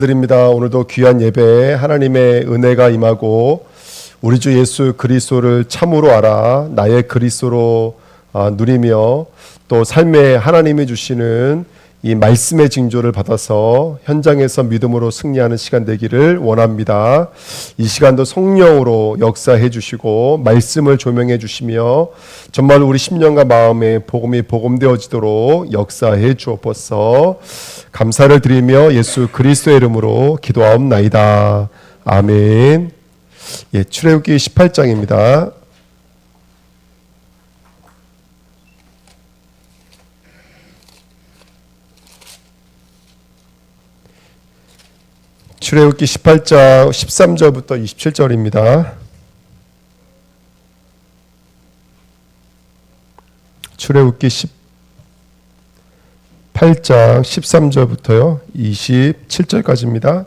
드립니다. 오늘도 귀한 예배에 하나님의 은혜가 임하고 우리 주 예수 그리스도를 참으로 알아 나의 그리스도로 누리며 또 삶에 하나님이 주시는 이 말씀의 징조를 받아서 현장에서 믿음으로 승리하는 시간 되기를 원합니다. 이 시간도 성령으로 역사해 주시고 말씀을 조명해 주시며 정말 우리 심령과 마음에 복음이 복음되어지도록 역사해 주옵소서. 감사를 드리며 예수 그리스도의 이름으로 기도하옵나이다. 아멘. 출애굽기 18장입니다. 출애굽기 18장 13절부터 27절입니다. 출애굽기 18장 13절부터요 27절까지입니다.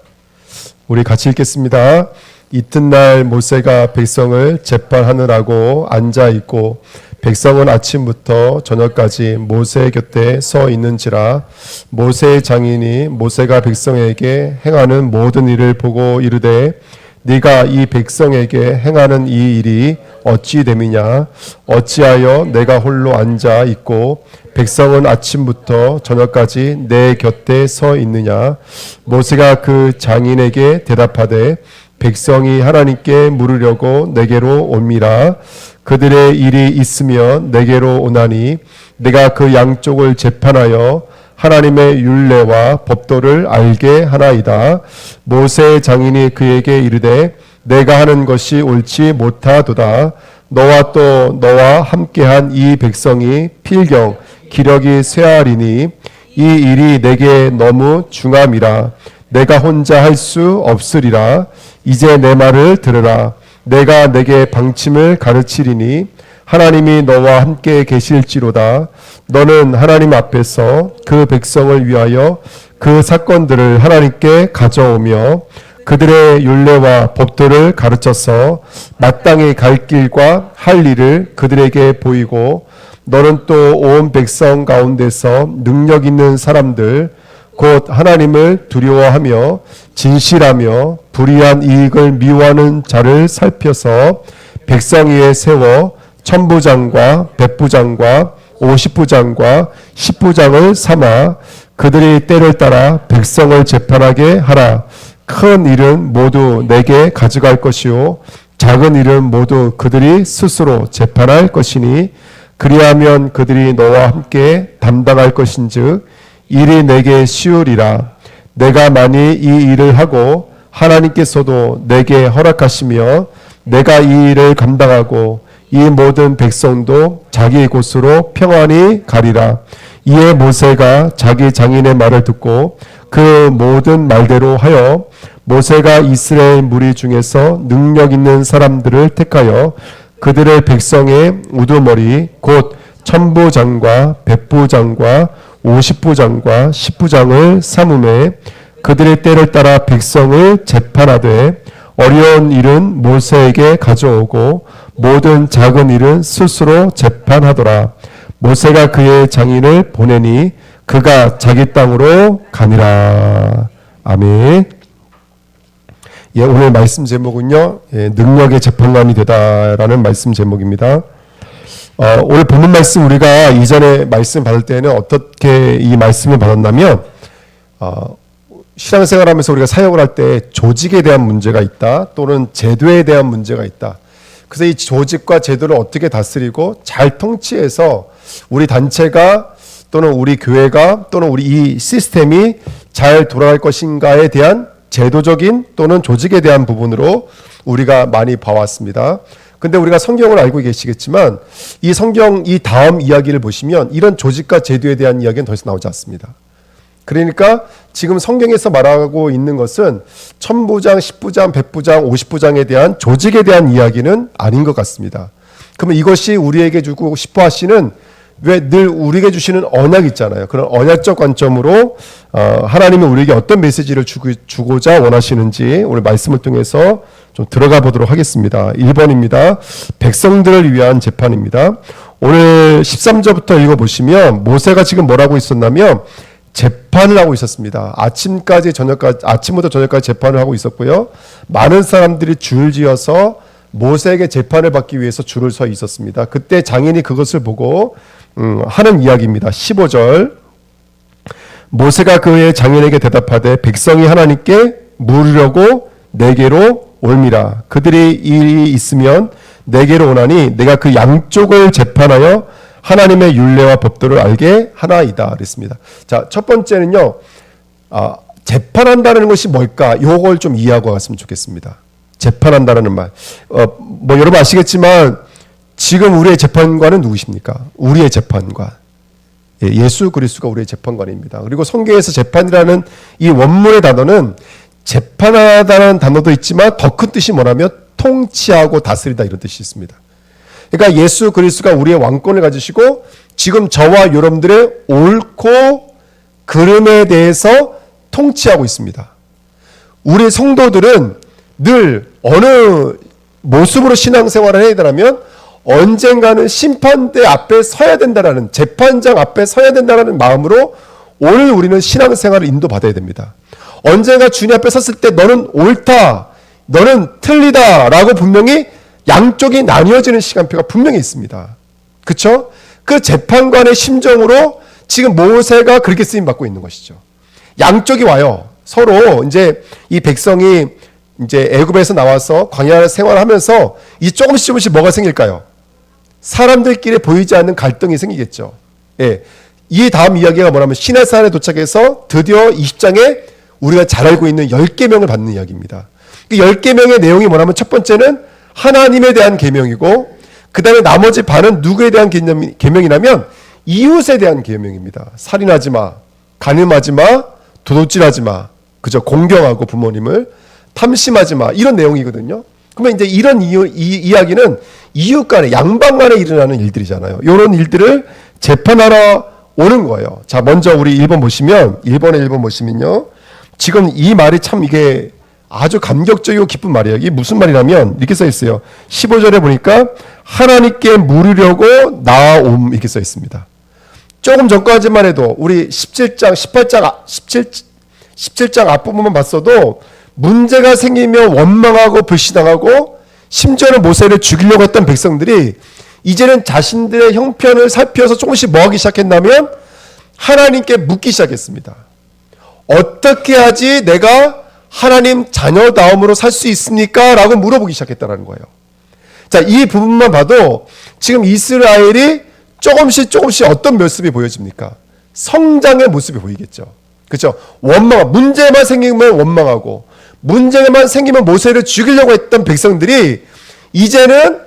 우리 같이 읽겠습니다. 이튿날 모세가 백성을 재판하느라고 앉아 있고 백성은 아침부터 저녁까지 모세 곁에 서 있는지라. 모세의 장인이 모세가 백성에게 행하는 모든 일을 보고 이르되 네가 이 백성에게 행하는 이 일이 어찌 됨이냐. 어찌하여 내가 홀로 앉아 있고 백성은 아침부터 저녁까지 내 곁에 서 있느냐. 모세가 그 장인에게 대답하되 백성이 하나님께 물으려고 내게로 옴이라. 그들의 일이 있으면 내게로 오나니 내가 그 양쪽을 재판하여 하나님의 율례와 법도를 알게 하나이다. 모세의 장인이 그에게 이르되 내가 하는 것이 옳지 못하도다. 너와 또 너와 함께한 이 백성이 필경 기력이 쇠하리니 이 일이 내게 너무 중함이라. 내가 혼자 할 수 없으리라. 이제 내 말을 들으라. 내가 내게 방침을 가르치리니 하나님이 너와 함께 계실지로다. 너는 하나님 앞에서 그 백성을 위하여 그 사건들을 하나님께 가져오며 그들의 율례와 법도를 가르쳐서 마땅히 갈 길과 할 일을 그들에게 보이고 너는 또 온 백성 가운데서 능력 있는 사람들 곧 하나님을 두려워하며 진실하며 불의한 이익을 미워하는 자를 살펴서 백성 위에 세워 천부장과 백부장과 50부장과 10부장을 삼아 그들이 때를 따라 백성을 재판하게 하라. 큰 일은 모두 내게 가져갈 것이요 작은 일은 모두 그들이 스스로 재판할 것이니 그리하면 그들이 너와 함께 담당할 것인즉 일이 내게 쉬우리라. 내가 만일 이 일을 하고 하나님께서도 내게 허락하시며 내가 이 일을 감당하고 이 모든 백성도 자기 곳으로 평안히 가리라. 이에 모세가 자기 장인의 말을 듣고 그 모든 말대로 하여 모세가 이스라엘 무리 중에서 능력 있는 사람들을 택하여 그들의 백성의 우두머리 곧 천부장과 백부장과 50부장과 10부장을 삼음에 그들의 때를 따라 백성을 재판하되 어려운 일은 모세에게 가져오고 모든 작은 일은 스스로 재판하더라. 모세가 그의 장인을 보내니 그가 자기 땅으로 가니라. 아멘. 오늘 말씀 제목은요, 능력의 재판관이 되다라는 말씀 제목입니다. 오늘 본문 말씀 우리가 이전에 말씀 받을 때는 어떻게 이 말씀을 받았냐면 신앙생활하면서 우리가 사역을 할 때 조직에 대한 문제가 있다 또는 제도에 대한 문제가 있다. 그래서 이 조직과 제도를 어떻게 다스리고 잘 통치해서 우리 단체가 또는 우리 교회가 또는 우리 이 시스템이 잘 돌아갈 것인가에 대한 제도적인 또는 조직에 대한 부분으로 우리가 많이 봐왔습니다. 근데 우리가 성경을 알고 계시겠지만 이 성경 이 다음 이야기를 보시면 이런 조직과 제도에 대한 이야기는 더 이상 나오지 않습니다. 그러니까 지금 성경에서 말하고 있는 것은 천부장, 10부장, 100부장, 50부장에 대한 조직에 대한 이야기는 아닌 것 같습니다. 그러면 이것이 우리에게 주고 싶어 하시는 왜 늘 우리에게 주시는 언약 있잖아요. 그런 언약적 관점으로 하나님이 우리에게 어떤 메시지를 주고자 원하시는지 오늘 말씀을 통해서 좀 들어가 보도록 하겠습니다. 1번입니다. 백성들을 위한 재판입니다. 오늘 13절부터 읽어보시면 모세가 지금 뭐라고 있었냐면 재판을 하고 있었습니다. 아침부터 저녁까지 재판을 하고 있었고요. 많은 사람들이 줄지어서 모세에게 재판을 받기 위해서 줄을 서 있었습니다. 그때 장인이 그것을 보고 하는 이야기입니다. 15절. 모세가 그의 장인에게 대답하되 백성이 하나님께 물으려고 내게로 올미라. 그들이 일이 있으면 내게로 오나니 내가 그 양쪽을 재판하여 하나님의 율례와 법도를 알게 하나이다. 그랬습니다. 자, 첫 번째는요. 재판한다는 것이 뭘까? 요걸 좀 이해하고 갔으면 좋겠습니다. 재판한다는 말. 뭐 여러분 아시겠지만 지금 우리의 재판관은 누구십니까? 우리의 재판관. 예수 그리스도가 우리의 재판관입니다. 그리고 성경에서 재판이라는 이 원문의 단어는 재판하다는 단어도 있지만 더 큰 뜻이 뭐냐면 통치하고 다스리다 이런 뜻이 있습니다. 그러니까 예수 그리스도가 우리의 왕권을 가지시고 지금 저와 여러분들의 옳고 그름에 대해서 통치하고 있습니다. 우리 성도들은 늘 어느 모습으로 신앙생활을 해야 되냐면 언젠가는 심판대 앞에 서야 된다라는, 재판장 앞에 서야 된다라는 마음으로 오늘 우리는 신앙생활을 인도받아야 됩니다. 언젠가 주님 앞에 섰을 때 너는 옳다, 너는 틀리다 라고 분명히 양쪽이 나뉘어지는 시간표가 분명히 있습니다. 그렇죠? 그 재판관의 심정으로 지금 모세가 그렇게 쓰임받고 있는 것이죠. 양쪽이 와요. 서로 이제 이 백성이 이제 애굽에서 나와서 광야 생활하면서 이 조금씩 뭐가 생길까요? 사람들끼리 보이지 않는 갈등이 생기겠죠. 예. 이 다음 이야기가 뭐냐면 시내산에 도착해서 드디어 20장에 우리가 잘 알고 있는 10계명을 받는 이야기입니다. 그 10계명의 내용이 뭐냐면 첫 번째는 하나님에 대한 계명이고 그 다음에 나머지 반은 누구에 대한 계명이냐면 이웃에 대한 계명입니다. 살인하지 마, 간음하지 마, 도둑질하지 마, 그죠? 공경하고 부모님을 탐심하지 마 이런 내용이거든요. 그러면 이제 이런 이야기는 이웃 간에 양방 간에 일어나는 일들이잖아요. 이런 일들을 재판하러 오는 거예요. 자, 먼저 우리 1번 보시면 1번 보시면요. 지금 이 말이 참 이게 아주 감격적이고 기쁜 말이에요. 이게 무슨 말이냐면 이렇게 써 있어요. 15절에 보니까 하나님께 물으려고 나옴 이렇게 써 있습니다. 조금 전까지만 해도 우리 17장 앞부분만 봤어도 문제가 생기면 원망하고 불신당하고 심지어는 모세를 죽이려고 했던 백성들이 이제는 자신들의 형편을 살펴서 조금씩 뭐하기 시작했냐면 하나님께 묻기 시작했습니다. 어떻게 하지 내가 하나님 자녀다움으로 살 수 있습니까? 라고 물어보기 시작했다는 거예요. 자, 이 부분만 봐도 지금 이스라엘이 조금씩 어떤 모습이 보여집니까? 성장의 모습이 보이겠죠. 그렇죠? 문제만 생기면 원망하고 문제만 생기면 모세를 죽이려고 했던 백성들이 이제는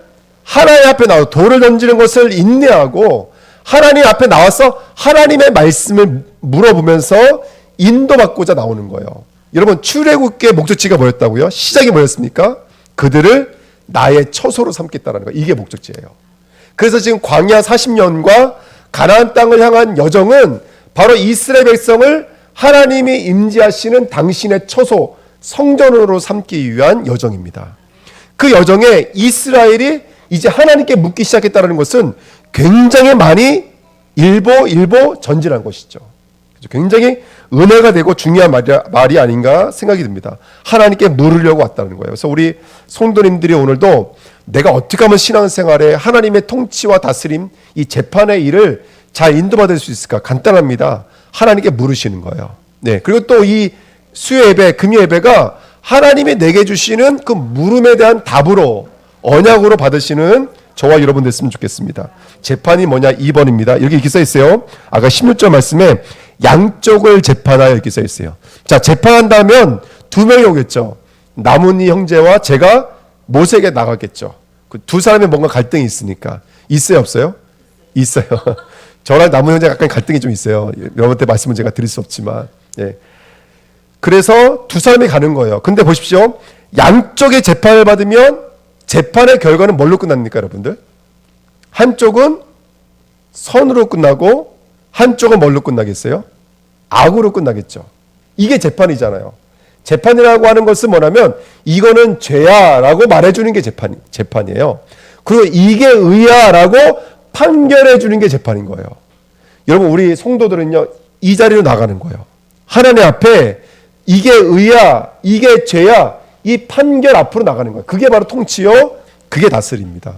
하나님 앞에 나와 돌을 던지는 것을 인내하고 하나님 앞에 나와서 하나님의 말씀을 물어보면서 인도받고자 나오는 거예요. 여러분 출애굽기의 목적지가 뭐였다고요? 시작이 뭐였습니까? 그들을 나의 처소로 삼겠다는 거. 이게 목적지예요. 그래서 지금 광야 40년과 가나안 땅을 향한 여정은 바로 이스라엘 백성을 하나님이 임재하시는 당신의 처소 성전으로 삼기 위한 여정입니다. 그 여정에 이스라엘이 이제 하나님께 묻기 시작했다는 것은 굉장히 많이 일보 전진한 것이죠. 굉장히 은혜가 되고 중요한 말이 아닌가 생각이 듭니다. 하나님께 물으려고 왔다는 거예요. 그래서 우리 성도님들이 오늘도 내가 어떻게 하면 신앙생활에 하나님의 통치와 다스림, 이 재판의 일을 잘 인도받을 수 있을까? 간단합니다. 하나님께 물으시는 거예요. 네. 그리고 또 이 수요 예배, 금요 예배가 하나님이 내게 주시는 그 물음에 대한 답으로 언약으로 받으시는 저와 여러분 됐으면 좋겠습니다. 재판이 뭐냐? 2번입니다. 이렇게 써 있어요. 아까 16절 말씀에 양쪽을 재판하여 이렇게 써 있어요. 자, 재판한다면 두 명이 오겠죠. 나문이 형제와 제가 모세에게 나갔겠죠. 그 두 사람이 뭔가 갈등이 있으니까. 있어요, 없어요? 있어요. 저랑 나문 형제가 약간 갈등이 좀 있어요. 여러분한테 말씀은 제가 드릴 수 없지만. 예. 그래서 두 사람이 가는 거예요. 근데 보십시오. 양쪽의 재판을 받으면 재판의 결과는 뭘로 끝납니까, 여러분들? 한쪽은 선으로 끝나고 한쪽은 뭘로 끝나겠어요? 악으로 끝나겠죠. 이게 재판이잖아요. 재판이라고 하는 것은 뭐냐면 이거는 죄야 라고 말해주는 게 재판이에요. 그리고 이게 의야 라고 판결해 주는 게 재판인 거예요. 여러분 우리 성도들은요 이 자리로 나가는 거예요. 하나님 앞에 이게 의야, 이게 죄야, 이 판결 앞으로 나가는 거예요. 그게 바로 통치요, 그게 다스립니다.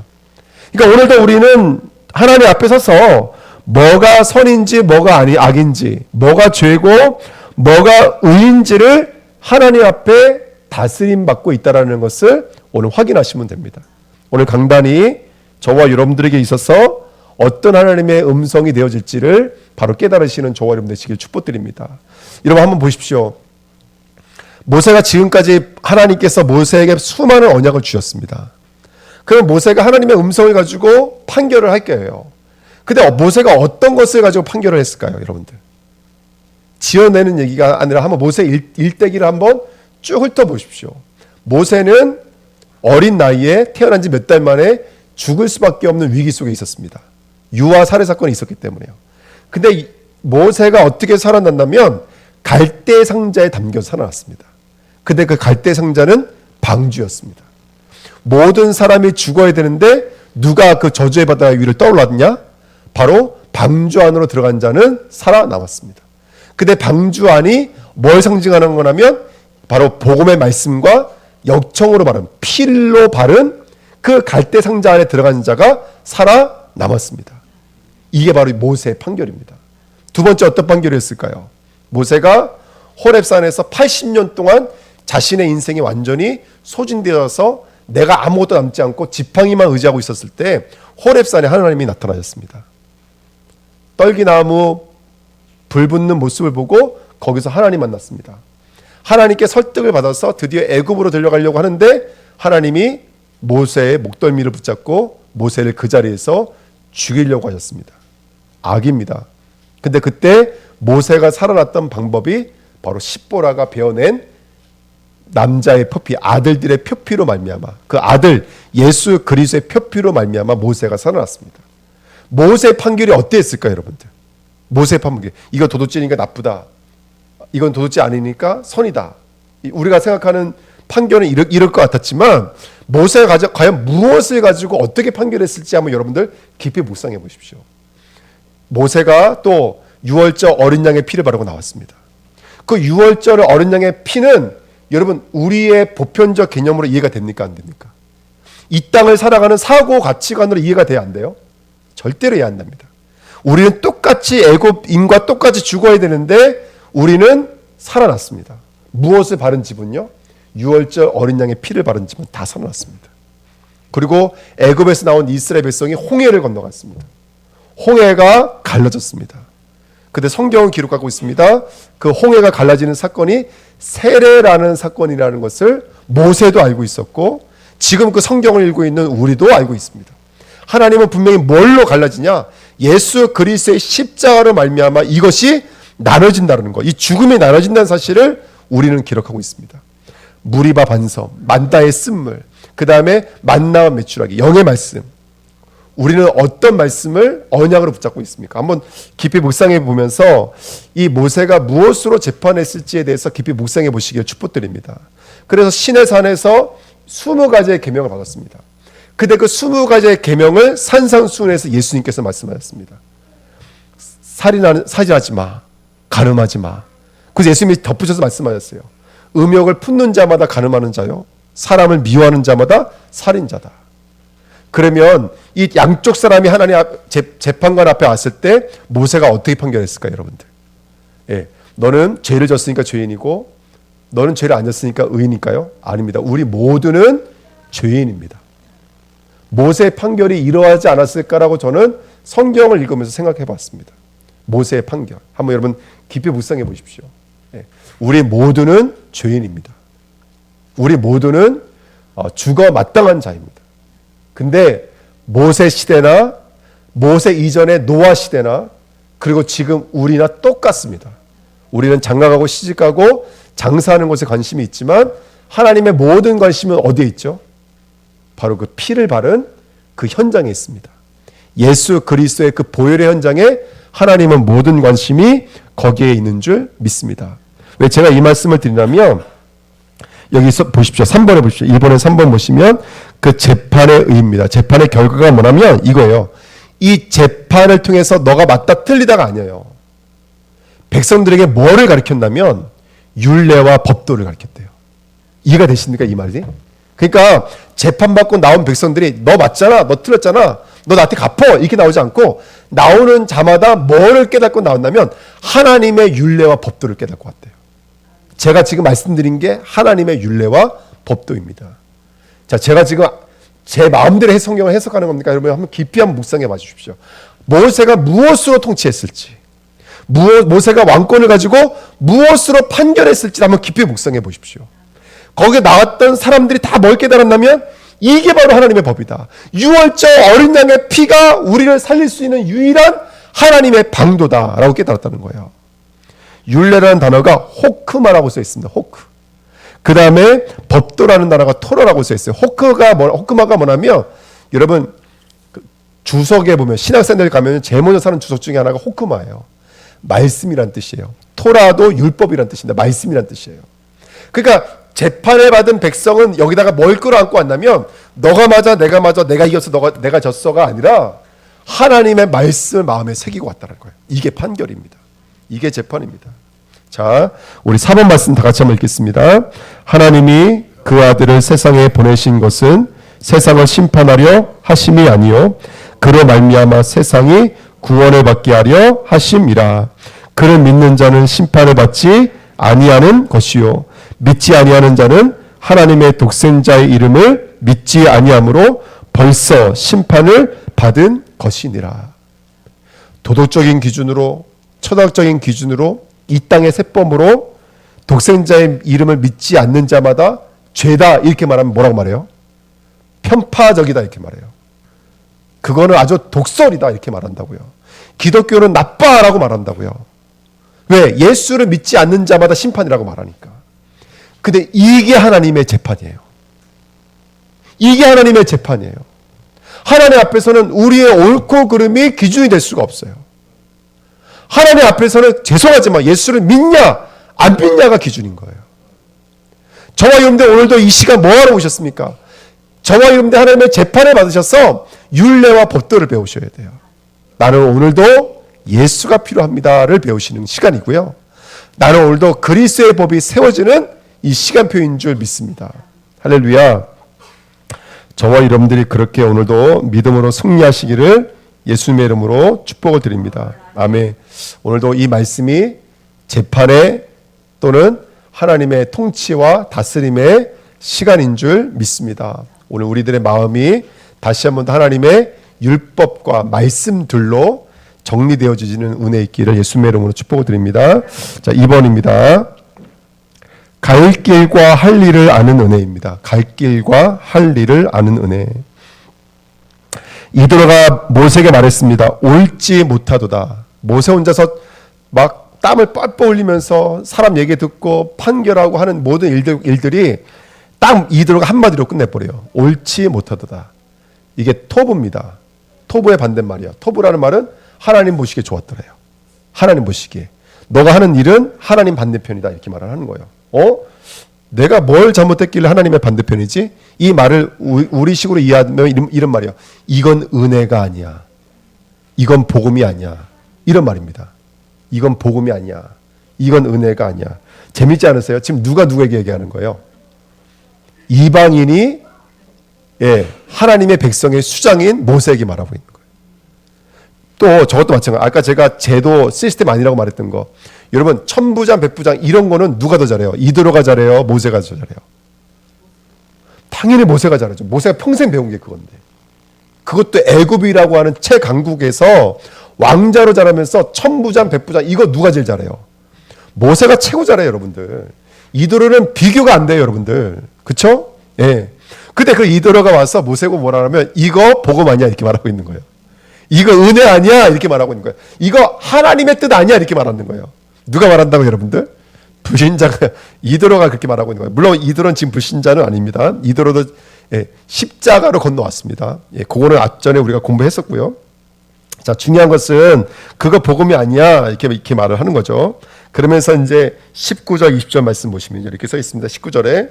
그러니까 오늘도 우리는 하나님 앞에 서서 뭐가 선인지 뭐가 악인지, 뭐가 죄고 뭐가 의인지를 하나님 앞에 다스림 받고 있다는 것을 오늘 확인하시면 됩니다. 오늘 강단이 저와 여러분들에게 있어서 어떤 하나님의 음성이 되어질지를 바로 깨달으시는 저와 여러분 되시길 축복드립니다. 여러분 한번 보십시오. 모세가 지금까지 하나님께서 모세에게 수많은 언약을 주셨습니다. 그럼 모세가 하나님의 음성을 가지고 판결을 할 거예요. 근데 모세가 어떤 것을 가지고 판결을 했을까요, 여러분들? 지어내는 얘기가 아니라 한번 모세 일대기를 한번 쭉 훑어보십시오. 모세는 어린 나이에 태어난 지 몇 달 만에 죽을 수밖에 없는 위기 속에 있었습니다. 유아 살해 사건이 있었기 때문에요. 근데 모세가 어떻게 살아났냐면 갈대 상자에 담겨서 살아났습니다. 근데 그 갈대 상자는 방주였습니다. 모든 사람이 죽어야 되는데 누가 그 저주의 바다 위를 떠올랐냐? 바로 방주 안으로 들어간 자는 살아남았습니다. 근데 방주 안이 뭘 상징하는 거냐면 바로 복음의 말씀과 역청으로 바른 필로 바른 그 갈대 상자 안에 들어간 자가 살아남았습니다. 이게 바로 모세의 판결입니다. 두 번째 어떤 판결이었을까요? 모세가 호렙산에서 80년 동안 자신의 인생이 완전히 소진되어서 내가 아무것도 남지 않고 지팡이만 의지하고 있었을 때 호렙산에 하나님이 나타나셨습니다. 떨기나무 불 붙는 모습을 보고 거기서 하나님 만났습니다. 하나님께 설득을 받아서 드디어 애굽으로 데려가려고 하는데 하나님이 모세의 목덜미를 붙잡고 모세를 그 자리에서 죽이려고 하셨습니다. 악입니다. 근데 그때 모세가 살아났던 방법이 바로 십보라가 베어낸 남자의 표피, 아들들의 표피로 말미암아 그 아들 예수 그리스도의 표피로 말미암아 모세가 살아났습니다. 모세의 판결이 어땠을까요, 여러분들? 모세의 판결, 이거 도둑질이니까 나쁘다, 이건 도둑질 아니니까 선이다, 우리가 생각하는 판결은 이럴 것 같았지만 모세가 과연 무엇을 가지고 어떻게 판결했을지 한번 여러분들 깊이 묵상해 보십시오. 모세가 또 유월절 어린 양의 피를 바르고 나왔습니다. 그 유월절 어린 양의 피는 여러분 우리의 보편적 개념으로 이해가 됩니까, 안 됩니까? 이 땅을 살아가는 사고 가치관으로 이해가 돼야 안 돼요? 절대로 이해 안 됩니다. 우리는 똑같이 애굽인과 똑같이 죽어야 되는데 우리는 살아났습니다. 무엇을 바른 집은요? 유월절 어린 양의 피를 바른 집은 다 살아났습니다. 그리고 애굽에서 나온 이스라엘 백성이 홍해를 건너갔습니다. 홍해가 갈라졌습니다. 근데 성경은 기록하고 있습니다. 그 홍해가 갈라지는 사건이 세례라는 사건이라는 것을 모세도 알고 있었고 지금 그 성경을 읽고 있는 우리도 알고 있습니다. 하나님은 분명히 뭘로 갈라지냐? 예수 그리스도의 십자가로 말미암아 이것이 나눠진다는 것, 이 죽음이 나눠진다는 사실을 우리는 기록하고 있습니다. 무리바 반섬, 만다의 쓴물, 그 다음에 만나와 메추라기, 영의 말씀. 우리는 어떤 말씀을 언약으로 붙잡고 있습니까? 한번 깊이 묵상해 보면서 이 모세가 무엇으로 재판했을지에 대해서 깊이 묵상해 보시길 축복드립니다. 그래서 시내산에서 20가지의 계명을 받았습니다. 근데 그 20가지의 계명을 산상수훈에서 예수님께서 말씀하셨습니다. 살인하지 마, 간음하지 마. 그래서 예수님이 덧붙여서 말씀하셨어요. 음욕을 품는 자마다 간음하는 자요, 사람을 미워하는 자마다 살인자다. 그러면 이 양쪽 사람이 하나님 재판관 앞에 왔을 때 모세가 어떻게 판결했을까요, 여러분들? 예, 너는 죄를 졌으니까 죄인이고 너는 죄를 안 졌으니까 의인일까요? 아닙니다. 우리 모두는 죄인입니다. 모세의 판결이 이러하지 않았을까라고 저는 성경을 읽으면서 생각해 봤습니다. 모세의 판결. 한번 여러분 깊이 묵상해 보십시오. 예, 우리 모두는 죄인입니다. 우리 모두는 죽어 마땅한 자입니다. 근데 모세 시대나 모세 이전의 노아 시대나 그리고 지금 우리나 똑같습니다. 우리는 장가가고 시집가고 장사하는 것에 관심이 있지만 하나님의 모든 관심은 어디에 있죠? 바로 그 피를 바른 그 현장에 있습니다. 예수 그리스도의 그 보혈의 현장에 하나님은 모든 관심이 거기에 있는 줄 믿습니다. 왜 제가 이 말씀을 드리냐면 여기서 보십시오. 3번에 보십시오. 1번에 3번 보시면 그 재판의 의입니다. 재판의 결과가 뭐냐면 이거예요. 이 재판을 통해서 너가 맞다 틀리다가 아니에요. 백성들에게 뭐를 가르쳤냐면 율례와 법도를 가르쳤대요. 이해가 되십니까 이 말이? 그러니까 재판받고 나온 백성들이 너 맞잖아, 너 틀렸잖아, 너 나한테 갚어 이렇게 나오지 않고 나오는 자마다 뭐를 깨닫고 나온다면 하나님의 율례와 법도를 깨닫고 왔대요. 제가 지금 말씀드린 게 하나님의 율례와 법도입니다. 자, 제가 지금 제 마음대로 성경을 해석하는 겁니까? 여러분 한번 깊이 한번 묵상해 봐 주십시오. 모세가 무엇으로 통치했을지, 모세가 왕권을 가지고 무엇으로 판결했을지 한번 깊이 묵상해 보십시오. 거기에 나왔던 사람들이 다 뭘 깨달았냐면 이게 바로 하나님의 법이다. 유월절 어린 양의 피가 우리를 살릴 수 있는 유일한 하나님의 방도다라고 깨달았다는 거예요. 율례라는 단어가 호크마라고 써 있습니다. 호크. 그 다음에 법도라는 단어가 토라라고 써 있어요. 호크마가 뭐냐면 여러분 주석에 보면 신학생들 가면 제일 먼저 사는 주석 중에 하나가 호크마예요. 말씀이란 뜻이에요. 토라도 율법이란 뜻인데 말씀이란 뜻이에요. 그러니까 재판을 받은 백성은 여기다가 뭘 끌어안고 왔냐면 너가 맞아 내가 맞아 내가 이겼어 내가 졌어가 아니라 하나님의 말씀을 마음에 새기고 왔다는 거예요. 이게 판결입니다. 이게 재판입니다. 자, 우리 4번 말씀 다 같이 한번 읽겠습니다. 하나님이 그 아들을 세상에 보내신 것은 세상을 심판하려 하심이 아니요 그로 말미암아 세상이 구원을 받게 하려 하심이라. 그를 믿는 자는 심판을 받지 아니하는 것이요 믿지 아니하는 자는 하나님의 독생자의 이름을 믿지 아니함으로 벌써 심판을 받은 것이니라. 도덕적인 기준으로 철학적인 기준으로 이 땅의 세법으로 독생자의 이름을 믿지 않는 자마다 죄다 이렇게 말하면 뭐라고 말해요? 편파적이다 이렇게 말해요. 그거는 아주 독설이다 이렇게 말한다고요. 기독교는 나빠라고 말한다고요. 왜? 예수를 믿지 않는 자마다 심판이라고 말하니까. 근데 이게 하나님의 재판이에요. 이게 하나님의 재판이에요. 하나님 앞에서는 우리의 옳고 그름이 기준이 될 수가 없어요. 하나님 앞에서는 죄송하지만 예수를 믿냐 안 믿냐가 기준인 거예요. 저와 여러분들 오늘도 이 시간 뭐하러 오셨습니까? 저와 여러분들 하나님의 재판을 받으셔서 율례와 법도를 배우셔야 돼요. 나는 오늘도 예수가 필요합니다를 배우시는 시간이고요. 나는 오늘도 그리스도의 법이 세워지는 이 시간표인 줄 믿습니다. 할렐루야. 저와 여러분들이 그렇게 오늘도 믿음으로 승리하시기를 예수님의 이름으로 축복을 드립니다. 아멘. 오늘도 이 말씀이 재판의 또는 하나님의 통치와 다스림의 시간인 줄 믿습니다. 오늘 우리들의 마음이 다시 한번 더 하나님의 율법과 말씀들로 정리되어지는 은혜 있기를 예수님의 이름으로 축복을 드립니다. 자, 2번입니다. 갈 길과 할 일을 아는 은혜입니다. 갈 길과 할 일을 아는 은혜. 이드로가 모세에게 말했습니다. 옳지 못하도다. 모세 혼자서 막 땀을 뻘뻘 흘리면서 사람 얘기 듣고 판결하고 하는 모든 일들이 딱 이드로가 한마디로 끝내버려요. 옳지 못하도다. 이게 토부입니다. 토부의 반대말이야. 토부라는 말은 하나님 보시기에 좋았더래요. 하나님 보시기에. 너가 하는 일은 하나님 반대편이다. 이렇게 말을 하는 거예요. 내가 뭘 잘못했길래 하나님의 반대편이지? 이 말을 우리식으로 이해하면 이런 말이에요. 이건 은혜가 아니야. 이건 복음이 아니야. 이런 말입니다. 이건 복음이 아니야. 이건 은혜가 아니야. 재밌지 않으세요? 지금 누가 누구에게 얘기하는 거예요? 이방인이 하나님의 백성의 수장인 모세에게 말하고 있는 거예요. 또 저것도 마찬가지예요. 아까 제가 제도 시스템 아니라고 말했던 거. 여러분 천부장 백부장 이런 거는 누가 더 잘해요? 이드로가 잘해요? 모세가 더 잘해요? 당연히 모세가 잘하죠. 모세가 평생 배운 게 그건데. 그것도 애굽이라고 하는 최강국에서 왕자로 자라면서 천부장 백부장 이거 누가 제일 잘해요? 모세가 최고 잘해요. 여러분들. 이드로는 비교가 안 돼요. 여러분들. 그쵸? 예. 근데 그 이드로가 와서 모세고 뭐라 하면 이거 복음 아니야 이렇게 말하고 있는 거예요. 이거 은혜 아니야 이렇게 말하고 있는 거예요. 이거 하나님의 뜻 아니야 이렇게 말하는 거예요. 누가 말한다고 여러분들? 불신자가 이드로가 그렇게 말하고 있는 거예요. 물론 이드로는 지금 불신자는 아닙니다. 이드로도 십자가로 건너왔습니다. 그거는 앞전에 우리가 공부했었고요. 자, 중요한 것은 그거 복음이 아니야 이렇게 말을 하는 거죠. 그러면서 이제 19절 20절 말씀 보시면 이렇게 써 있습니다. 19절에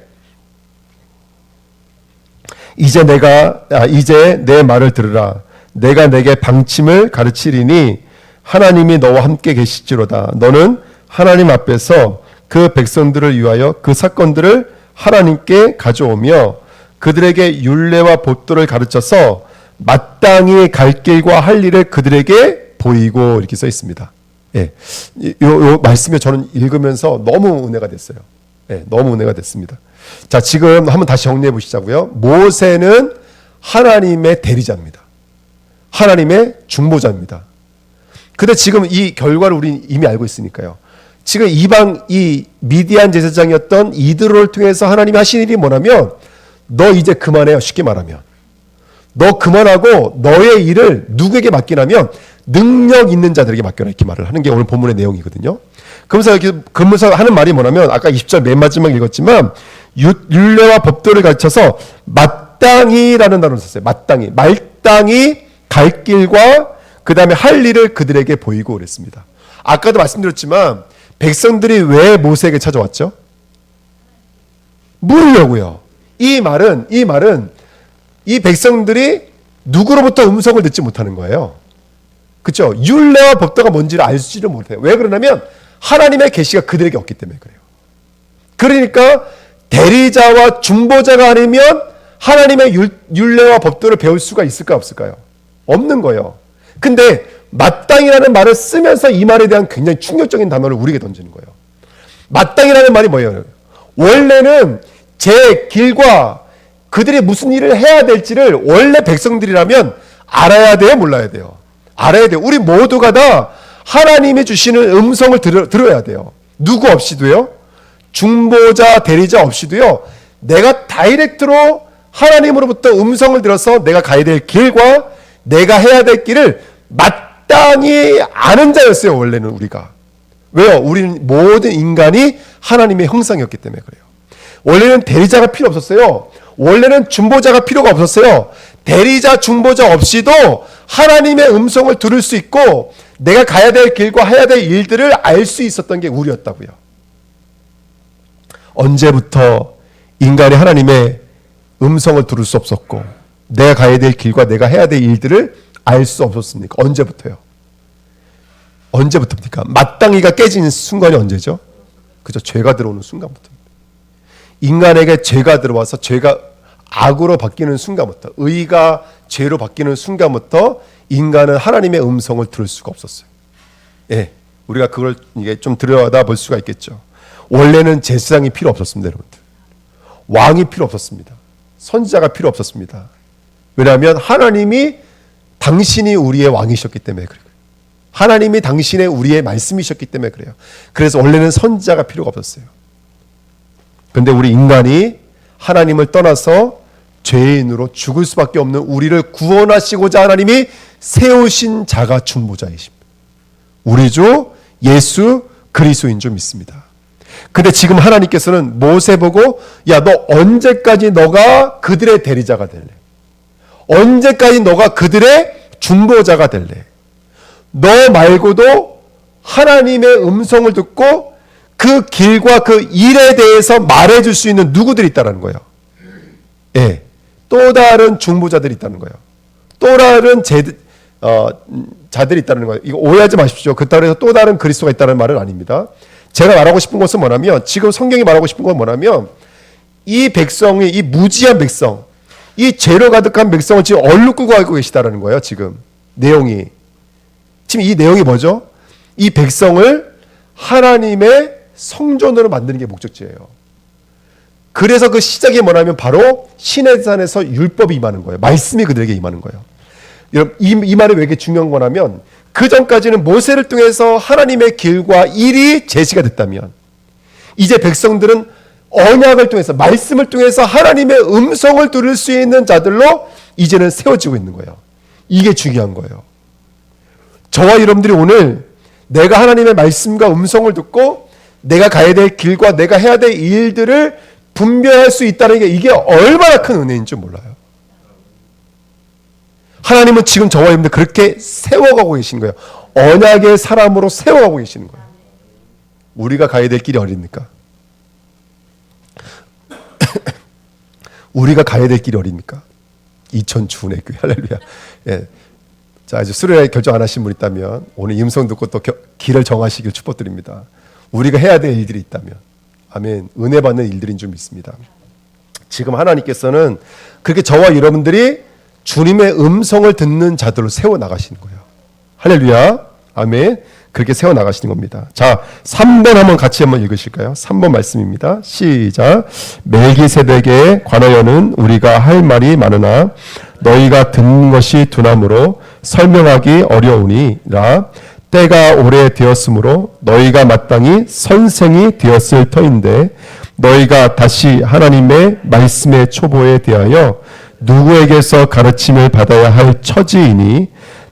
이제 내 말을 들으라. 내가 내게 방침을 가르치리니 하나님이 너와 함께 계실지로다. 너는 하나님 앞에서 그 백성들을 위하여 그 사건들을 하나님께 가져오며 그들에게 율례와 법도를 가르쳐서 마땅히 갈 길과 할 일을 그들에게 보이고 이렇게 써 있습니다. 예, 요 말씀에 저는 읽으면서 너무 은혜가 됐어요. 예, 너무 은혜가 됐습니다. 자, 지금 한번 다시 정리해 보시자고요. 모세는 하나님의 대리자입니다. 하나님의 중보자입니다. 근데 지금 이 결과를 우리는 이미 알고 있으니까요. 지금 이 미디안 제사장이었던 이드로를 통해서 하나님이 하신 일이 뭐냐면 너 이제 그만해요. 쉽게 말하면. 너 그만하고 너의 일을 누구에게 맡기냐면 능력 있는 자들에게 맡겨라 이렇게 말을 하는 게 오늘 본문의 내용이거든요. 그러면서 하는 말이 뭐냐면 아까 20절 맨 마지막 읽었지만 율례와 법도를 가르쳐서 마땅히라는 단어를 썼어요. 말땅히 갈 길과 그 다음에 할 일을 그들에게 보이고 그랬습니다. 아까도 말씀드렸지만 백성들이 왜 모세에게 찾아왔죠? 물으려고요. 이 말은 이 백성들이 누구로부터 음성을 듣지 못하는 거예요. 그렇죠? 율례와 법도가 뭔지를 알지를 못해요. 왜 그러냐면 하나님의 계시가 그들에게 없기 때문에 그래요. 그러니까 대리자와 중보자가 아니면 하나님의 율례와 법도를 배울 수가 있을까 없을까요? 없는 거예요. 근데 마땅이라는 말을 쓰면서 이 말에 대한 굉장히 충격적인 단어를 우리에게 던지는 거예요. 마땅이라는 말이 뭐예요? 원래는 제 길과 그들이 무슨 일을 해야 될지를 원래 백성들이라면 알아야 돼요? 몰라야 돼요? 알아야 돼요. 우리 모두가 다 하나님이 주시는 음성을 들어야 돼요. 누구 없이도요. 중보자, 대리자 없이도요. 내가 다이렉트로 하나님으로부터 음성을 들어서 내가 가야 될 길과 내가 해야 될 길을 마땅히 아는 자였어요. 원래는 우리가. 왜요? 우리는 모든 인간이 하나님의 형상이었기 때문에 그래요. 원래는 대리자가 필요 없었어요. 원래는 중보자가 필요가 없었어요. 대리자, 중보자 없이도 하나님의 음성을 들을 수 있고 내가 가야 될 길과 해야 될 일들을 알 수 있었던 게 우리였다고요. 언제부터 인간이 하나님의 음성을 들을 수 없었고 내가 가야 될 길과 내가 해야 될 일들을 알 수 없었습니까? 언제부터요? 언제부터입니까? 마땅히가 깨지는 순간이 언제죠? 그죠? 죄가 들어오는 순간부터입니다. 인간에게 죄가 들어와서 죄가 악으로 바뀌는 순간부터, 의가 죄로 바뀌는 순간부터 인간은 하나님의 음성을 들을 수가 없었어요. 예, 우리가 그걸 이게 좀 들여다 볼 수가 있겠죠. 원래는 제사장이 필요 없었습니다, 여러분들. 왕이 필요 없었습니다. 선지자가 필요 없었습니다. 왜냐하면 하나님이 당신이 우리의 왕이셨기 때문에 그래요. 하나님이 당신의 우리의 말씀이셨기 때문에 그래요. 그래서 원래는 선지자가 필요가 없었어요. 그런데 우리 인간이 하나님을 떠나서 죄인으로 죽을 수밖에 없는 우리를 구원하시고자 하나님이 세우신 자가 중보자이십니다. 우리 주 예수 그리스도인 줄 믿습니다. 근데 지금 하나님께서는 모세 보고 야, 너 언제까지 너가 그들의 대리자가 될래? 언제까지 너가 그들의 중보자가 될래? 너 말고도 하나님의 음성을 듣고 그 길과 그 일에 대해서 말해줄 수 있는 누구들이 있다는 거예요. 예, 또 다른 중보자들이 있다는 거예요. 또 다른 자들이 있다는 거예요. 이거 오해하지 마십시오. 그렇다고 해서 또 다른 그리스도가 있다는 말은 아닙니다. 제가 말하고 싶은 것은 뭐냐면 지금 성경이 말하고 싶은 건 뭐냐면 이 백성이 이 무지한 백성, 이 죄로 가득한 백성을 지금 얼룩꾸고 알고 계시다는 거예요. 지금 내용이. 지금 이 내용이 뭐죠? 이 백성을 하나님의 성전으로 만드는 게 목적지예요. 그래서 그 시작이 뭐냐면 바로 시내산에서 율법이 임하는 거예요. 말씀이 그들에게 임하는 거예요. 여러분, 이 말이 왜 이렇게 중요한 거냐면 그 전까지는 모세를 통해서 하나님의 길과 일이 제시가 됐다면 이제 백성들은 언약을 통해서 말씀을 통해서 하나님의 음성을 들을 수 있는 자들로 이제는 세워지고 있는 거예요. 이게 중요한 거예요. 저와 여러분들이 오늘 내가 하나님의 말씀과 음성을 듣고 내가 가야 될 길과 내가 해야 될 일들을 분별할 수 있다는 게 이게 얼마나 큰 은혜인 줄 몰라요. 하나님은 지금 저와 여러분들 그렇게 세워가고 계신 거예요. 언약의 사람으로 세워가고 계시는 거예요. 우리가 가야 될 길이 어딥니까? 우리가 가야 될 길이 어딥니까? 이천주운의 교회 할렐루야. 예. 자, 이제 수료회 결정 안 하신 분 있다면 오늘 음성 듣고 또 길을 정하시길 축복드립니다. 우리가 해야 될 일들이 있다면, 아멘, 은혜 받는 일들인 줄 믿습니다. 지금 하나님께서는 그렇게 저와 여러분들이 주님의 음성을 듣는 자들로 세워나가시는 거예요. 할렐루야, 아멘. 그렇게 세워나가시는 겁니다. 자, 3번 한번 같이 한번 읽으실까요? 3번 말씀입니다. 시작. 멜기세덱에 관하여는 우리가 할 말이 많으나 너희가 듣는 것이 두나무로 설명하기 어려우니라. 때가 오래되었으므로 너희가 마땅히 선생이 되었을 터인데 너희가 다시 하나님의 말씀의 초보에 대하여 누구에게서 가르침을 받아야 할 처지이니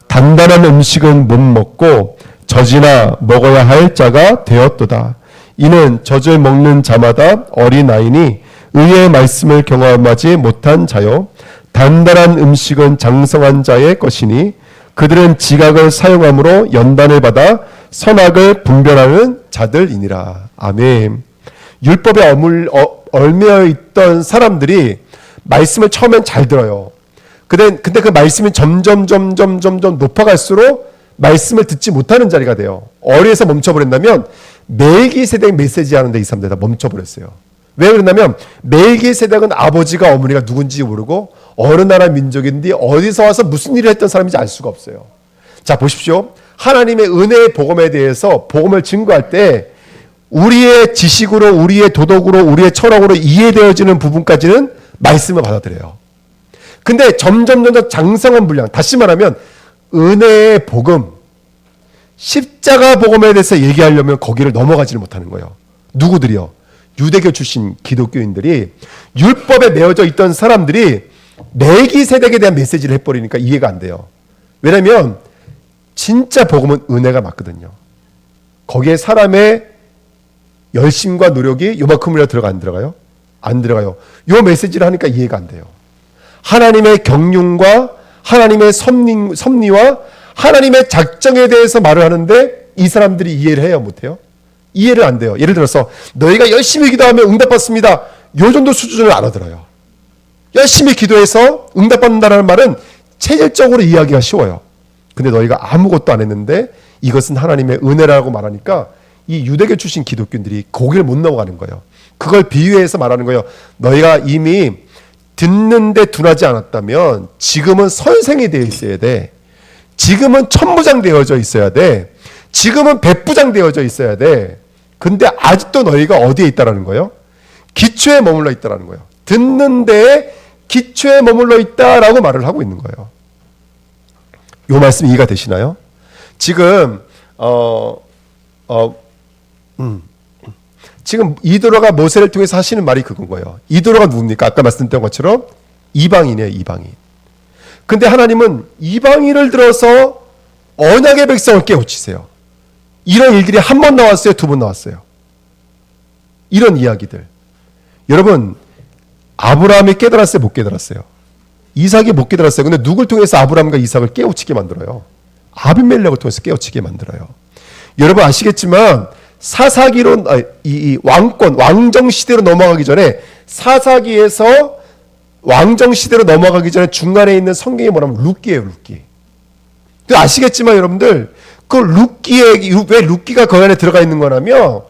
단단한 음식은 못 먹고 젖이나 먹어야 할 자가 되었도다. 이는 젖을 먹는 자마다 어린아이니 의의 말씀을 경험하지 못한 자요 단단한 음식은 장성한 자의 것이니 그들은 지각을 사용함으로 연단을 받아 선악을 분별하는 자들이니라. 아멘. 율법에 얽매여 있던 사람들이 말씀을 처음엔 잘 들어요. 근데 그 말씀이 점점 높아갈수록 말씀을 듣지 못하는 자리가 돼요. 어리에서 멈춰버린다면 멜기세덱 메시지 하는데 이 사람들 다 멈춰버렸어요. 왜 그러냐면 멜기세덱은 아버지가 어머니가 누군지 모르고 어느 나라 민족인데 어디서 와서 무슨 일을 했던 사람인지 알 수가 없어요. 자, 보십시오. 하나님의 은혜의 복음에 대해서 복음을 증거할 때 우리의 지식으로, 우리의 도덕으로, 우리의 철학으로 이해되어지는 부분까지는 말씀을 받아들여요. 근데 점점 장성한 분량, 다시 말하면 은혜의 복음, 십자가 복음에 대해서 얘기하려면 거기를 넘어가지를 못하는 거예요. 누구들이요? 유대교 출신 기독교인들이, 율법에 매어져 있던 사람들이 멜기세덱에 대한 메시지를 해버리니까 이해가 안 돼요. 왜냐하면 진짜 복음은 은혜가 맞거든요. 거기에 사람의 열심과 노력이 요만큼이라도 들어가 안 들어가요? 안 들어가요. 요 메시지를 하니까 이해가 안 돼요. 하나님의 경륜과 하나님의 섭리와 하나님의 작정에 대해서 말을 하는데 이 사람들이 이해를 해요? 못해요? 이해를 안 돼요. 예를 들어서 너희가 열심히 기도하면 응답받습니다. 요 정도 수준을 알아들어요. 열심히 기도해서 응답받는다는 말은 체질적으로 이해하기가 쉬워요. 근데 너희가 아무것도 안 했는데 이것은 하나님의 은혜라고 말하니까 이 유대교 출신 기독교인들이 거기를 못 넘어가는 거예요. 그걸 비유해서 말하는 거예요. 너희가 이미 듣는데 둔하지 않았다면 지금은 선생이 되어 있어야 돼. 지금은 천부장 되어져 있어야 돼. 지금은 백부장 되어져 있어야 돼. 근데 아직도 너희가 어디에 있다라는 거예요? 기초에 머물러 있다라는 거예요. 듣는데 기초에 머물러 있다라고 말을 하고 있는 거예요. 요 말씀 이해가 되시나요? 지금 지금 이도로가 모세를 통해서 하시는 말이 그건 거예요. 이도로가 누굽니까? 아까 말씀드린 것처럼 이방인이에요. 이방인. 근데 하나님은 이방인을 들어서 언약의 백성을 깨우치세요. 이런 일들이 한 번 나왔어요? 두 번 나왔어요? 이런 이야기들. 여러분, 아브라함이 깨달았어요? 못 깨달았어요? 이삭이 못 깨달았어요. 근데 누굴 통해서 아브라함과 이삭을 깨우치게 만들어요? 아비멜렉을 통해서 깨우치게 만들어요. 여러분 아시겠지만 사사기로 이 왕정 시대로 넘어가기 전에, 사사기에서 왕정 시대로 넘어가기 전에 중간에 있는 성경이 뭐냐면 룻기예요. 룻기. 아시겠지만 여러분들, 그 룻기에 왜 룻기가 그 안에 들어가 있는 거냐면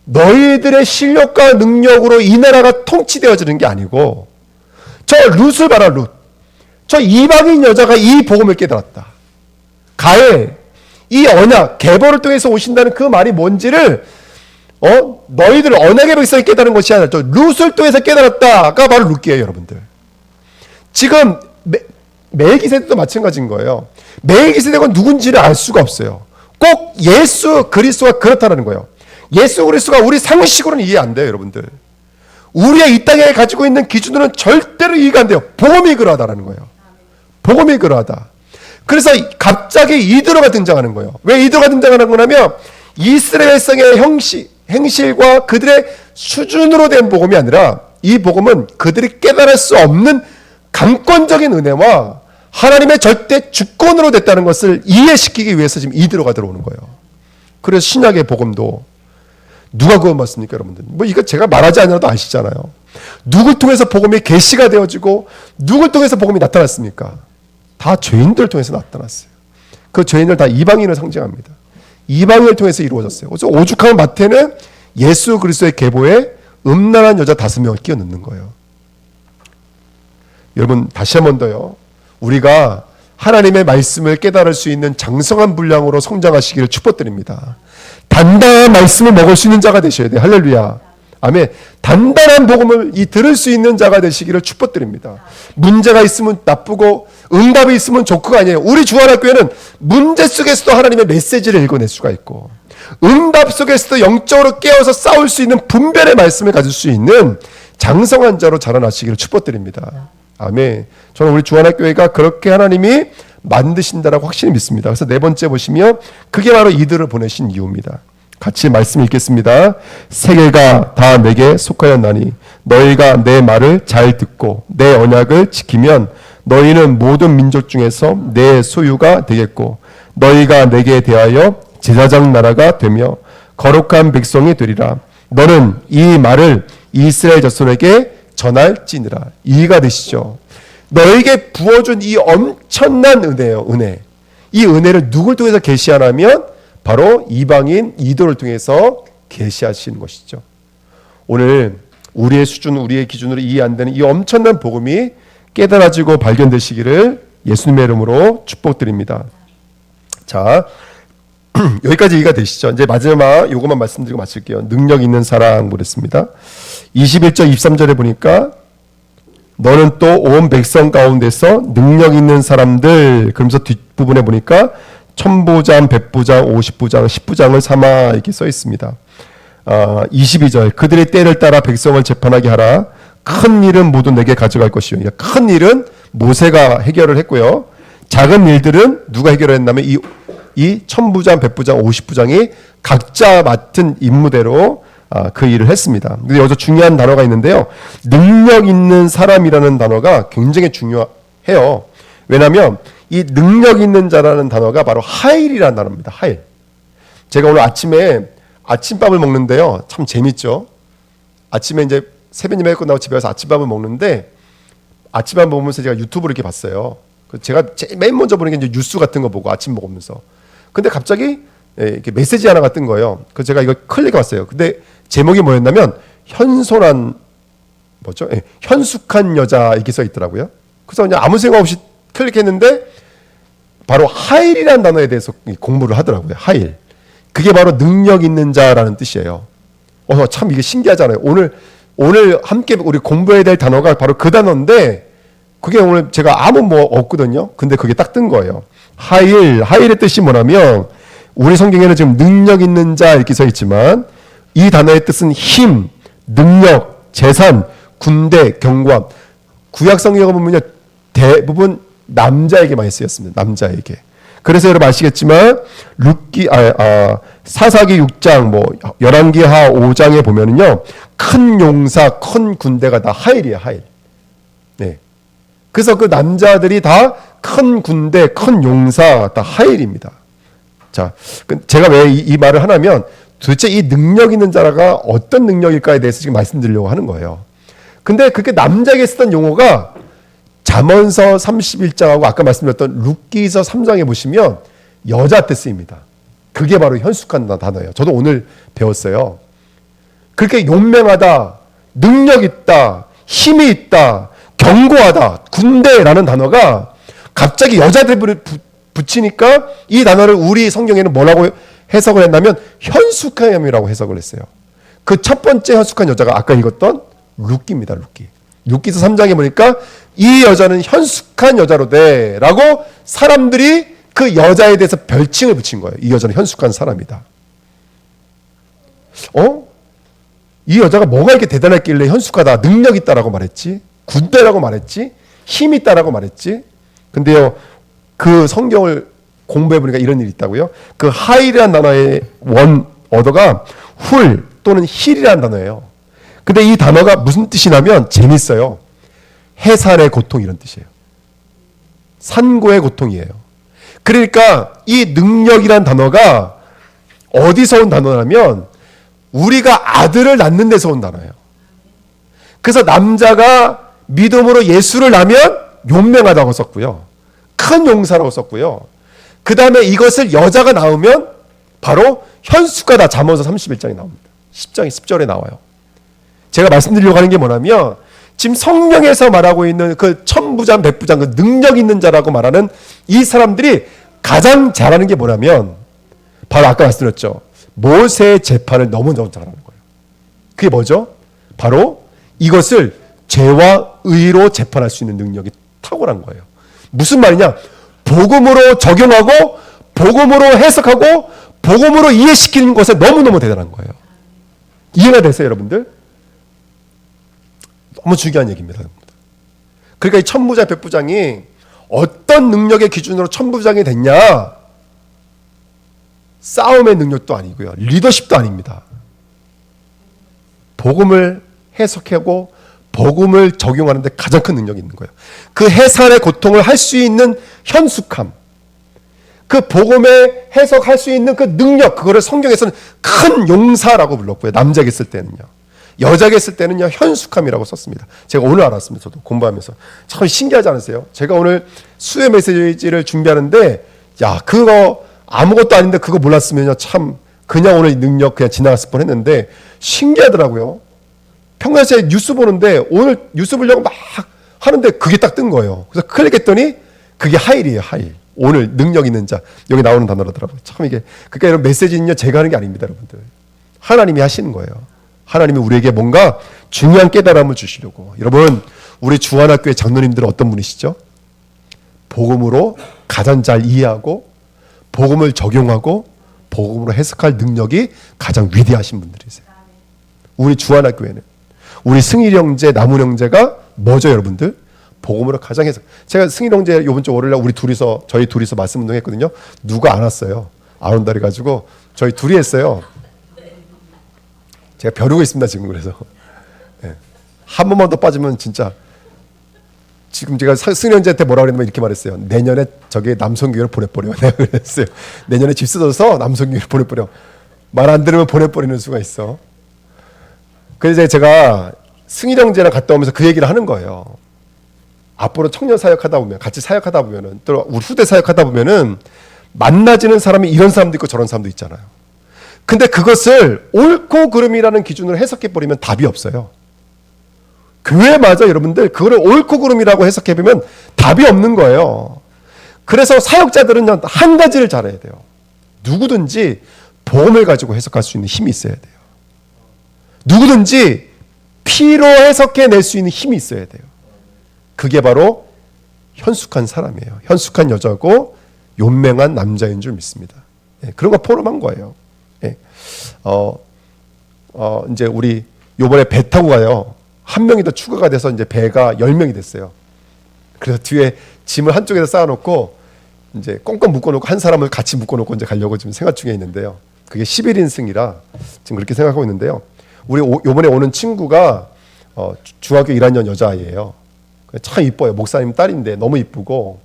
너희들의 실력과 능력으로 이 나라가 통치되어지는 게 아니고, 저 룻을 봐라. 룻. 저 이방인 여자가 이 복음을 깨달았다. 가해 이 언약, 계보를 통해서 오신다는 그 말이 뭔지를 너희들 언약의 백성이 깨달은 것이 아니라 저 룻을 통해서 깨달았다가 바로 룻기예요. 여러분들. 지금 멜기세덱도 마찬가지인 거예요. 멜기세덱은 누군지를 알 수가 없어요. 꼭 예수 그리스도가 그렇다는 거예요. 예수 그리스도가 우리 상식으로는 이해 안 돼요. 여러분들. 우리의 이 땅에 가지고 있는 기준으로는 절대로 이해가 안 돼요. 복음이 그러하다라는 거예요. 복음이 그러하다. 그래서 갑자기 이드로가 등장하는 거예요. 왜 이드로가 등장하는 거냐면 이스라엘 백성의 행실과 그들의 수준으로 된 복음이 아니라 이 복음은 그들이 깨달을 수 없는 강권적인 은혜와 하나님의 절대 주권으로 됐다는 것을 이해시키기 위해서 지금 이드로가 들어오는 거예요. 그래서 신약의 복음도 누가 구원 받습니까, 여러분들? 뭐 이거 제가 말하지 않아도 아시잖아요. 누굴 통해서 복음이 계시가 되어지고 누굴 통해서 복음이 나타났습니까? 다 죄인들 통해서 나타났어요. 그 죄인들 다 이방인을 상징합니다. 이방인을 통해서 이루어졌어요. 그래서 오죽하면 마태는 예수 그리스도의 계보에 음란한 여자 5명을 끼워 넣는 거예요. 여러분 다시 한 번 더요. 우리가 하나님의 말씀을 깨달을 수 있는 장성한 분량으로 성장하시기를 축복드립니다. 단단한 말씀을 먹을 수 있는 자가 되셔야 돼요. 할렐루야. 아멘. 단단한 복음을 들을 수 있는 자가 되시기를 축복드립니다. 문제가 있으면 나쁘고 응답이 있으면 좋고가 아니에요. 우리 주안학교회는 문제 속에서도 하나님의 메시지를 읽어낼 수가 있고 응답 속에서도 영적으로 깨어서 싸울 수 있는 분별의 말씀을 가질 수 있는 장성한 자로 자라나시기를 축복드립니다. 아멘. 저는 우리 주안학교회가 그렇게 하나님이 만드신다라고 확실히 믿습니다. 그래서 네 번째 보시면 그게 바로 이들을 보내신 이유입니다. 같이 말씀 읽겠습니다. 세계가 다 내게 속하였나니 너희가 내 말을 잘 듣고 내 언약을 지키면 너희는 모든 민족 중에서 내 소유가 되겠고 너희가 내게 대하여 제사장 나라가 되며 거룩한 백성이 되리라. 너는 이 말을 이스라엘 자손에게 전할지니라. 이해가 되시죠? 너에게 부어준 이 엄청난 은혜예요. 은혜. 이 은혜를 누굴 통해서 계시하냐면 바로 이방인 이도를 통해서 계시하시는 것이죠. 오늘 우리의 수준, 우리의 기준으로 이해 안 되는 이 엄청난 복음이 깨달아지고 발견되시기를 예수님의 이름으로 축복드립니다. 자, 여기까지 이해가 되시죠? 이제 마지막 요것만 말씀드리고 마칠게요. 능력 있는 사랑 그랬습니다. 21절 23절에 보니까 너는 또 온 백성 가운데서 능력 있는 사람들, 그러면서 뒷부분에 보니까 천부장, 백부장, 50부장, 10부장을 삼아 이렇게 써 있습니다. 22절 그들의 때를 따라 백성을 재판하게 하라. 큰 일은 모두 내게 가져갈 것이요. 큰 일은 모세가 해결을 했고요. 작은 일들은 누가 해결을 했냐면 이 천부장, 백부장, 50부장이 각자 맡은 임무대로 그 일을 했습니다. 근데 여기서 중요한 단어가 있는데요. 능력 있는 사람이라는 단어가 굉장히 중요해요. 왜냐하면 이 능력 있는 자라는 단어가 바로 하일이라는 단어입니다. 하일. 제가 오늘 아침에 아침밥을 먹는데요. 참 재밌죠. 아침에 이제 새벽 예배 끝나고 집에 와서 아침밥을 먹는데 아침밥 먹으면서 제가 유튜브를 이렇게 봤어요. 제가 맨 먼저 보는 게 이제 뉴스 같은 거 보고 아침 먹으면서. 근데 갑자기 이렇게 메시지 하나가 뜬 거예요. 그래서 제가 이거 클릭해 봤어요. 근데 제목이 뭐였냐면 현손한 뭐죠? 현숙한 여자 이렇게 써 있더라고요. 그래서 그냥 아무 생각 없이 클릭했는데 바로 하일이라는 단어에 대해서 공부를 하더라고요. 하일. 그게 바로 능력 있는 자라는 뜻이에요. 참 이게 신기하잖아요. 오늘 함께 우리 공부해야 될 단어가 바로 그 단어인데 그게 오늘 제가 아무 뭐 없거든요. 근데 그게 딱 뜬 거예요. 하일의 뜻이 뭐냐면 우리 성경에는 지금 능력 있는 자 이렇게 써 있지만 이 단어의 뜻은 힘, 능력, 재산, 군대, 경관. 구약 성경을 보면요. 대부분 남자에게 많이 쓰였습니다. 남자에게. 그래서 여러분 아시겠지만 사사기 6장 뭐 열왕기하 5장에 보면은요. 큰 용사, 큰 군대가 다 하일이에요. 하일. 네. 그래서 그 남자들이 다 큰 군대, 큰 용사 다 하일입니다. 자, 제가 왜 이 말을 하냐면 도대체 이 능력 있는 자가 어떤 능력일까에 대해서 지금 말씀드리려고 하는 거예요. 근데 그렇게 남자에게 쓰던 용어가 잠언서 31장하고 아까 말씀드렸던 룻기서 3장에 보시면 여자한테 쓰입니다. 그게 바로 현숙한 단어예요. 저도 오늘 배웠어요. 그렇게 용맹하다, 능력 있다, 힘이 있다, 견고하다, 군대라는 단어가 갑자기 여자들을 붙이니까 이 단어를 우리 성경에는 뭐라고 해석을 했냐면 현숙함이라고 해석을 했어요. 그 첫 번째 현숙한 여자가 아까 읽었던 룻기입니다. 룻기서 3장에 보니까 이 여자는 현숙한 여자로 돼 라고 사람들이 그 여자에 대해서 별칭을 붙인 거예요. 이 여자는 현숙한 사람이다. 이 여자가 뭐가 이렇게 대단했길래 현숙하다, 능력 있다라고 말했지? 군대라고 말했지? 힘 있다라고 말했지? 근데요, 그 성경을 공부해보니까 이런 일이 있다고요. 그 하일이라는 단어의 원어가 훌 또는 힐이라는 단어예요. 근데 이 단어가 무슨 뜻이냐면 재밌어요. 해산의 고통 이런 뜻이에요. 산고의 고통이에요. 그러니까 이 능력이란 단어가 어디서 온 단어냐면 우리가 아들을 낳는 데서 온 단어예요. 그래서 남자가 믿음으로 예수를 낳으면 용맹하다고 썼고요. 큰 용사라고 썼고요. 그 다음에 이것을 여자가 낳으면 바로 현수가 다 잠언서 31장에 나옵니다. 10절에 나와요. 제가 말씀드리려고 하는 게 뭐냐면 지금 성령에서 말하고 있는 그 천부장, 백부장, 그 능력 있는 자라고 말하는 이 사람들이 가장 잘하는 게 뭐냐면 바로 아까 말씀드렸죠. 모세의 재판을 너무너무 잘하는 거예요. 그게 뭐죠? 바로 이것을 죄와 의로 재판할 수 있는 능력이 탁월한 거예요. 무슨 말이냐? 복음으로 적용하고 복음으로 해석하고 복음으로 이해시키는 것에 너무너무 대단한 거예요. 이해가 되세요, 여러분들? 너무 중요한 얘기입니다. 그러니까 이 천부장, 백부장이 어떤 능력의 기준으로 천부장이 됐냐? 싸움의 능력도 아니고요. 리더십도 아닙니다. 복음을 해석하고 복음을 적용하는 데 가장 큰 능력이 있는 거예요. 그 해산의 고통을 할 수 있는 현숙함, 그 복음의 해석할 수 있는 그 능력, 그거를 성경에서는 큰 용사라고 불렀고요. 남자에게 쓸 때는요. 여자에게 쓸 때는요, 현숙함이라고 썼습니다. 제가 오늘 알았습니다. 저도 공부하면서. 참 신기하지 않으세요? 제가 오늘 수요 메시지를 준비하는데, 야, 그거 아무것도 아닌데 그거 몰랐으면요, 참, 그냥 오늘 능력 그냥 지나갔을 뻔 했는데, 신기하더라고요. 평상시에 뉴스 보는데, 오늘 뉴스 보려고 막 하는데 그게 딱 뜬 거예요. 그래서 클릭했더니, 그게 하일이에요, 하일. 오늘 능력 있는 자. 여기 나오는 단어라더라고요. 참 이게. 그러니까 이런 메시지는요, 제가 하는 게 아닙니다, 여러분들. 하나님이 하시는 거예요. 하나님이 우리에게 뭔가 중요한 깨달음을 주시려고. 여러분, 우리 주안학교의 장로님들은 어떤 분이시죠? 복음으로 가장 잘 이해하고 복음을 적용하고 복음으로 해석할 능력이 가장 위대하신 분들이세요. 우리 주안학교에는 우리 승일 형제, 남훈 형제가 뭐죠, 여러분들? 복음으로 가장 해석. 제가 승일 형제 이번 주 월요일날 저희 둘이서 말씀 운동했거든요. 누가 안 왔어요. 안 온다 그래가지고 저희 둘이 했어요. 제가 벼르고 있습니다, 지금. 그래서 네. 한 번만 더 빠지면 진짜 지금 제가 승일 형제한테 뭐라 그랬냐면 이렇게 말했어요. 내년에 저기 남성교회를 보내버려. 내가 그랬어요. 내년에 집 쓰러져서 남성교회를 보내버려. 말 안 들으면 보내버리는 수가 있어. 그래서 제가 승일 형제랑 갔다 오면서 그 얘기를 하는 거예요. 앞으로 청년 사역하다 보면, 같이 사역하다 보면은, 또 우리 후대 사역하다 보면은 만나지는 사람이 이런 사람도 있고 저런 사람도 있잖아요. 근데 그것을 옳고 그름이라는 기준으로 해석해버리면 답이 없어요. 교회마저 여러분들 그거를 옳고 그름이라고 해석해보면 답이 없는 거예요. 그래서 사역자들은 한 가지를 잘해야 돼요. 누구든지 복음을 가지고 해석할 수 있는 힘이 있어야 돼요. 누구든지 피로 해석해낼 수 있는 힘이 있어야 돼요. 그게 바로 현숙한 사람이에요. 현숙한 여자고 용맹한 남자인 줄 믿습니다. 예, 그런 거 포럼한 거예요. 예. 이제 우리 요번에 배 타고 가요. 한 명이 더 추가가 돼서 이제 배가 10명이 됐어요. 그래서 뒤에 짐을 한쪽에다 쌓아놓고 이제 꽁꽁 묶어놓고 한 사람을 같이 묶어놓고 이제 가려고 지금 생각 중에 있는데요. 그게 11인승이라 지금 그렇게 생각하고 있는데요. 우리 요번에 오는 친구가 중학교 1학년 여자아이예요. 참 이뻐요. 목사님 딸인데 너무 이쁘고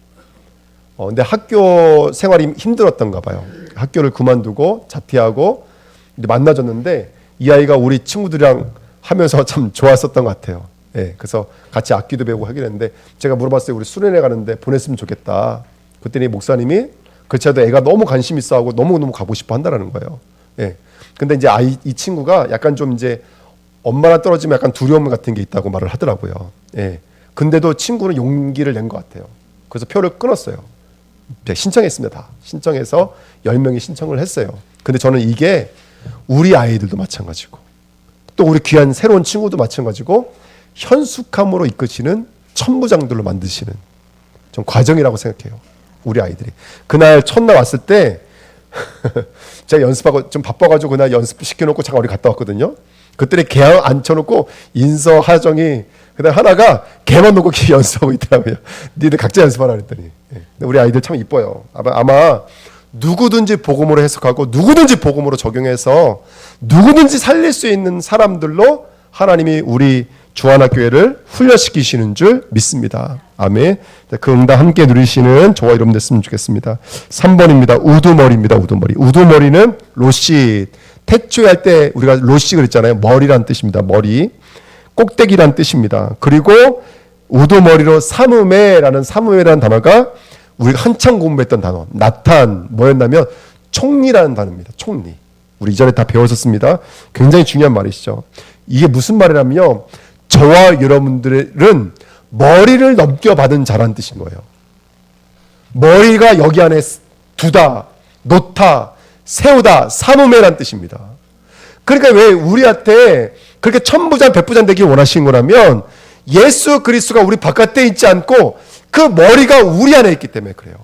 근데 학교 생활이 힘들었던가 봐요. 학교를 그만두고 자퇴하고 만나줬는데 이 아이가 우리 친구들이랑 하면서 참 좋았었던 것 같아요. 예, 그래서 같이 악기도 배우고 하긴 했는데 제가 물어봤어요. 우리 수련회 가는데 보냈으면 좋겠다. 그랬더니 목사님이 그렇지도 애가 너무 관심 있어 하고 너무너무 가고 싶어 한다라는 거예요. 예. 근데 이제 이 친구가 약간 좀 이제 엄마랑 떨어지면 약간 두려움 같은 게 있다고 말을 하더라고요. 예. 근데도 친구는 용기를 낸 것 같아요. 그래서 표를 끊었어요. 신청했습니다. 다. 신청해서 10명이 신청을 했어요. 근데 저는 이게 우리 아이들도 마찬가지고 또 우리 귀한 새로운 친구도 마찬가지고 현숙함으로 이끄시는 천부장들로 만드시는 좀 과정이라고 생각해요. 우리 아이들이. 그날 첫날 왔을 때 제가 연습하고 좀 바빠가지고 그날 연습시켜놓고 잠깐 우리 갔다 왔거든요. 그때는 개 앉혀놓고 인서, 하정이 그다음 하나가 개만 놓고 연습하고 있더라고요. 니들 각자 연습하라 그랬더니. 우리 아이들 참 이뻐요. 아마 누구든지 복음으로 해석하고 누구든지 복음으로 적용해서 누구든지 살릴 수 있는 사람들로 하나님이 우리 주안학교회를 훈련시키시는 줄 믿습니다. 아멘. 그 응답 함께 누리시는 저와 여러분 됐으면 좋겠습니다. 3번입니다. 우두머리입니다. 우두머리. 우두머리는 로시. 태초할 때 우리가 로시 그랬잖아요. 머리란 뜻입니다. 머리. 꼭대기란 뜻입니다. 그리고 우두머리로 사무매라는 단어가 우리가 한참 공부했던 단어. 나탄 뭐였냐면 총리라는 단어입니다. 총리. 우리 이전에 다 배웠었습니다. 굉장히 중요한 말이시죠. 이게 무슨 말이냐면요. 저와 여러분들은 머리를 넘겨받은 자라는 뜻인 거예요. 머리가 여기 안에 두다, 놓다, 세우다, 사모매란 뜻입니다. 그러니까 왜 우리한테 그렇게 천부장, 백부장 되기 원하시는 거라면 예수 그리스도가 우리 바깥에 있지 않고 그 머리가 우리 안에 있기 때문에 그래요.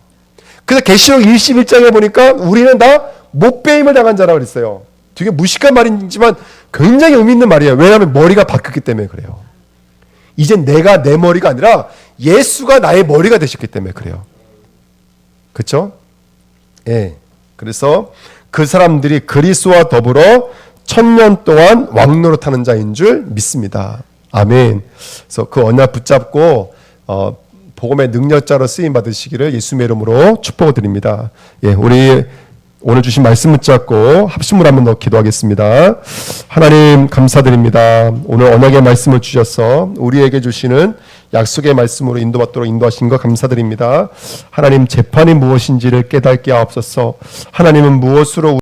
그래서 계시록 21장에 보니까 우리는 다 못배임을 당한 자라고 그랬어요. 되게 무식한 말이지만 굉장히 의미 있는 말이에요. 왜냐하면 머리가 바뀌었기 때문에 그래요. 이제 내가 내 머리가 아니라 예수가 나의 머리가 되셨기 때문에 그래요. 그렇죠? 예. 그래서 그 사람들이 그리스도와 더불어 1000년 동안 왕노릇하는 자인 줄 믿습니다. 아멘. 그래서 그 언약 붙잡고 복음의 능력자로 쓰임 받으시기를 예수님의 이름으로 축복을 드립니다. 예, 우리 오늘 주신 말씀 붙잡고 합심을 한번 더 기도하겠습니다. 하나님 감사드립니다. 오늘 언약의 말씀을 주셔서 우리에게 주시는 약속의 말씀으로 인도받도록 인도하신 것 감사드립니다. 하나님 재판이 무엇인지를 깨닫게 하옵소서. 하나님은 무엇으로